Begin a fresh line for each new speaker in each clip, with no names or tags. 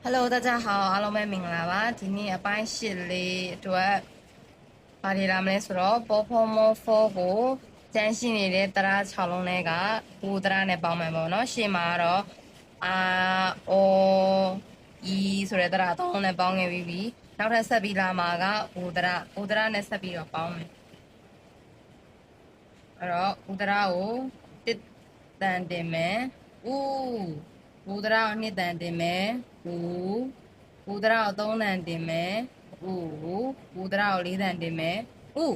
Hello，大家好，အားလုံးပဲမင်္ဂလာပါဒီနေ့အပိုင်း၈လေးအတွက်ပါရီလာမလဲဆိုတော့ပေါ်ဖော်မောဖောကိုကျန်းရှိနေတဲ့တရား6လုံးထဲကဘူတရားနဲ့ပေါင်းမယ်ပေါ့နော်ရှေ့မှာတော့အာအိုအီဆိုတဲ့တရား3လုံးနဲ့ပေါင်းခဲ့ပြီးပြီနောက်ထပ်ဆက်ပြီးလာမှာကဘူတရားနဲ့ဆက်ပြီးတော့ပေါင်းမယ်အဲ့တော့ဘူတရားကိုတစ်တန်တင်မယ်ဦးဘူတရားကိုနှစ်တန်တင်မယ်ဦးဘူတရားကို3တန်တင်မယ်ဦးဘူတရားကို4တန်တင်မယ်ဦး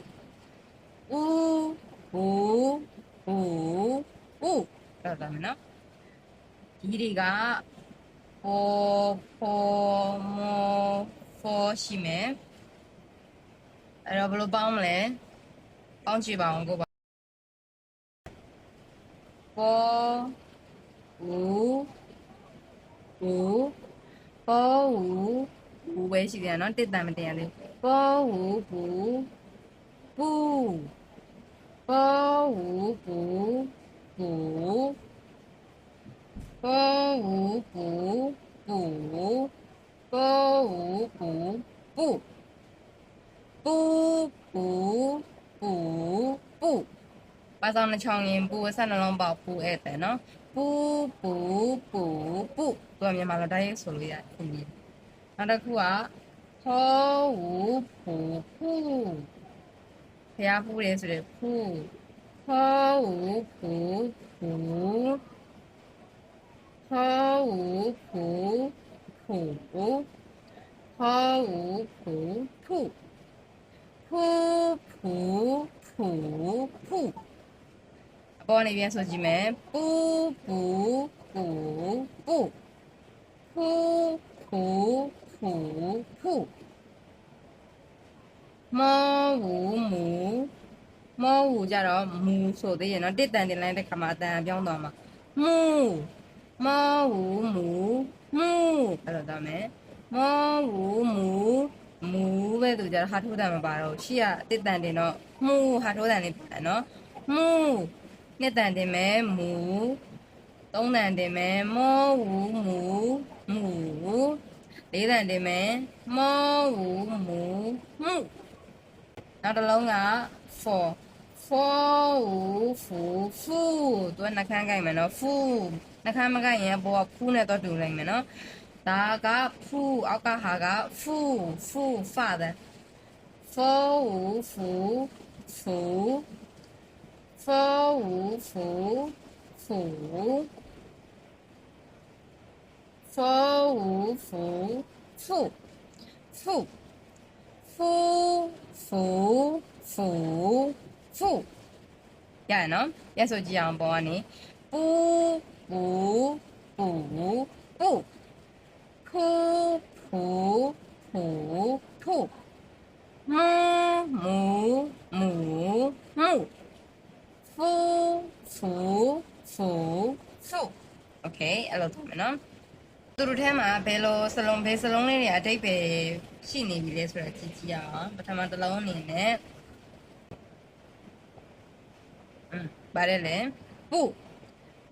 ဦးဦးတော့ဒါမယ်နော်ဒီတွေကပေါ်ဖော်မောဖော်ရှိမယ်အဲ့တော့ဘယ်လိုပေါင်းမလဲပေါင်းကြည့်ပါအောင်ကိုပါပေါ်ဦးပေါ်ဦးပဲရှိတယ်နော်တစ်တန်မတင်ရသေးပေါ်ဦးဘူးပေါ်ဦးဘူးပေါ်ဦးဘူးပေါ်ဦးဘူးပူပါဆောင်နှချောင်းရင်ပူဆက်နှလုံးပေါက်ပူအဲ့တဲ့နော်ပူသူကမြန်မာလိုတိုင်းဆိုလို့ရတယ်နောက်တစ်ခုကဟောဦးဖူဖះဖူတယ်ဆိုတဲ့ဖူဟောဦးဖူဟောဦးဖူဟောဦးဖူအပေါ်နေပြန်ဆိုကြည့်မယ်ပူမောဦးကြတော့မူဆိုသေးရင်နော်တစ်တန်တင်လိုက်တဲ့ခါမှာအတန်ပြောင်းသွားမှာမူမောဦးမူအဲ့လိုသားမယ်မောဦးမူပဲသူကြတော့ဟာထိုးတန်မပါတော့ရှေ့ကတစ်တန်တင်တော့မူဟာထိုးတန်လေးပါတယ်နော်မူနှစ်တန်တင်မယ်မူ3တန်တင်မယ်မောဦးမူ4တန်တင်မယ်မောဦးမူနောက်တစ်လုံးကforဦးဖူသူကနှခမ်းကိုက်မယ်နော်ဖူနှခမ်းမကိုက်ရင်ဘောကဖူနဲ့တော့တူလိုက်မယ်နော်ဒါကဖူအောက်ကဟာကဖူဖာတယ်forဦးဖူforဦးဖူforဦးဖူရတယ်နော်ရက်ဆိုကြည့်အောင်ပေါ်ကနေပူဖူโอเคအဲ့လိုလုပ်မယ်နော်သူတို့ထဲမှာဘယ်လိုစလုံးလေးတွေအတိတ်ပဲရှိနေပြီလဲဆိုတာကြည့်ကြည့်အောင်ပထမတစ်လုံးအနေနဲ့ပါတယ်လေပူ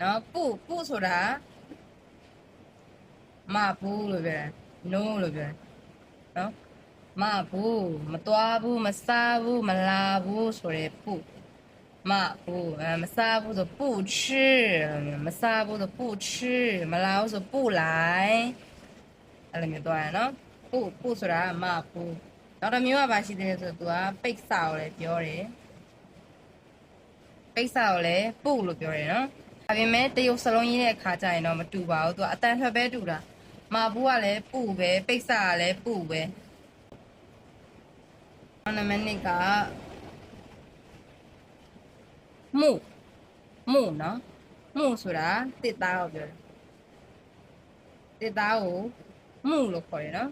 နော်ပူဆိုတာမပူလို့ပြောတယ် no လို့ပြောတယ်နော်မပူမသွားဘူးမစားဘူးမလာဘူးဆိုရဲပူမပူမစားဘူးဆိုပူ吃မစားဘူးဆိုပူ吃မလာဘူးဆိုပူလိုက်အဲ့လိုမျိုးသွားရနော်ပူဆိုတာမပူနောက်တစ်မျိုးကဘာရှိသေးလဲဆိုတော့သူကပိတ်စာကိုလည်းပြောတယ်ပိတ်စာကိုလည်းပူလို့ပြောတယ်နော်ဒါပေမဲ့တရုတ်စလုံးကြီးတဲ့အခါကျရင်တော့မတူပါဘူးသူကအတန်ထွက်ပဲတူတာမပူကလည်းပူပဲပိတ်စာကလည်းပူပဲနံပါတ်2ကမှုနော်မှုဆိုတာတစ်သားကိုပြောတယ်တစ်သားကိုမှုလို့ခေါ်တယ်နော်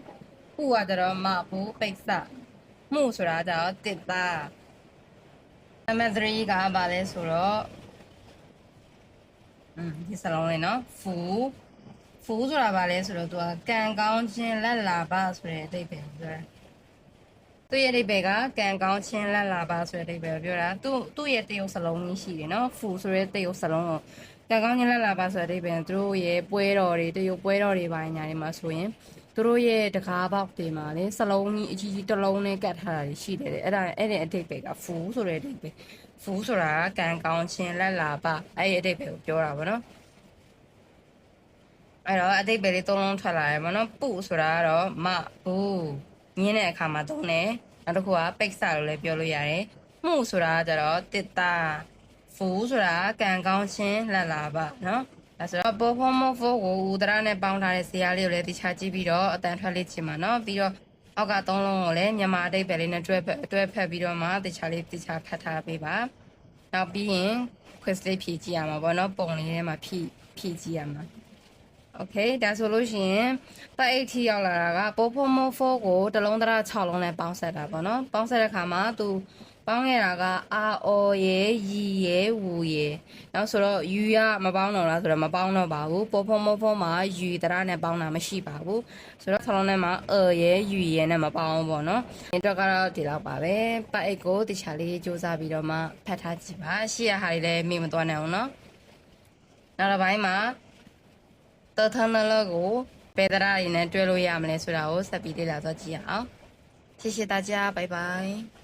ပူကကြတော့မပူပိတ်စာမှုဆိုတာကြတော့တစ်သားနံပါတ်3ကဘာလဲဆိုတော့ဒီစလုံးလေးနော်ဖူဆိုတာဘာလဲဆိုတော့သူကကံကောင်းခြင်းလက်လာပါဆိုတဲ့အဓိပ္ပာယ်ပြောတယ် သူ့ရဲ့အဓိပ္ပာယ်ကကံကောင်းခြင်းလက်လာပါဆိုတဲ့အဓိပ္ပာယ်ကိုပြောတာသူ့ရဲ့တရုပ်စလုံးကြီးရှိတယ်နော်ဖူဆိုတဲ့တရုပ်စလုံးကိုကံကောင်းခြင်းလက်လာပါဆိုတဲ့အဓိပ္ပာယ်သူတို့ရဲ့ပွဲတော်တွေတရုပ်ပွဲတော်တွေပါညာတွေမှာဆိုရင်သူတို့ရဲ့တကားပေါက်တွေမှာလေစလုံးကြီးအကြီးကြီးတစ်လုံးနဲ့ကတ်ထားတာရှိတယ်အဲ့ဒီအဓိပ္ပာယ်ကဖူဆိုတဲ့အဓိပ္ပာယ်ဖူဆိုတာကံကောင်းခြင်းလက်လာပါအဲ့ဒီအဓိပ္ပာယ်ကိုပြောတာပေါ့နော်အဲ့တော့အဓိပ္ပာယ်လေးသုံးလုံးထွက်လာတယ်ပေါ့နော်ပုဆိုတာကတော့မဘူးညင်းတဲ့အခါမှာသုံးတယ်နောက်တစ်ခုကပိတ်စလို့လည်းပြောလို့ရတယ်မှုဆိုတာကကြတော့တစ်တာဖူဆိုတာကံကောင်းခြင်းလက်လာပါနော်ဒါဆိုတော့ပေါ်ဖို့မဖို့ကိုဦးတရနဲ့ပေါင်းထားတဲ့ဇာတ်လေးကိုလည်းတခြားကြည့်ပြီးတော့အတန်ထွက်လေးချင်ပါနော်ပြီးတော့အောက်ကသုံးလုံးကိုလည်းမြန်မာအဓိပ္ပာယ်လေးနဲ့တွဲဖက်ပြီးတော့မှတခြားလေးဖတ်ထားပေးပါနောက်ပြီးရင် quiz လေးဖြည့်ကြည့်ရမှာပေါ့နော်ပုံလေးထဲမှာဖြည့်ကြည့်ရမှာโอเคဒါဆိုလို့ရှိရင်ပတ်အိတ်ထီရောက်လာတာကပိုးဖို့မိုးဖို့ကိုတစ်လုံးတရ6လုံးနဲ့ပေါင်းဆက်တာပေါ့နော်ပေါင်းဆက်တဲ့ခါမှာသူပေါင်းခဲ့တာကအာအော်ရေရီရေဝူရေနောက်ဆိုတော့ယူရမပေါင်းတော့လားဆိုတော့မပေါင်းတော့ပါဘူးပိုးဖို့မိုးဖို့မှာယူတရနဲ့ပေါင်းတာမရှိပါဘူးဆိုတော့6လုံးနဲ့မှာအော်ရေယူရေနဲ့မပေါင်းဘူးပေါ့နော်ဒီတော့ကတော့ဒီလောက်ပါပဲပတ်အိတ်ကိုတခြားလေးစူးစမ်းပြီးတော့မှဖတ်ထားကြည့်ပါရှေ့ရဟာတွေလည်းမေ့မသွားနိုင်အောင်နော်နောက်တစ်ပိုင်းမှာတော်ထနလကိုဘယ်တရားရင်းနဲ့တွဲလို့ရမလဲဆိုတာကိုဆက်ပြီးလေ့လာသွားကြည့်ရအောင်谢谢大家拜拜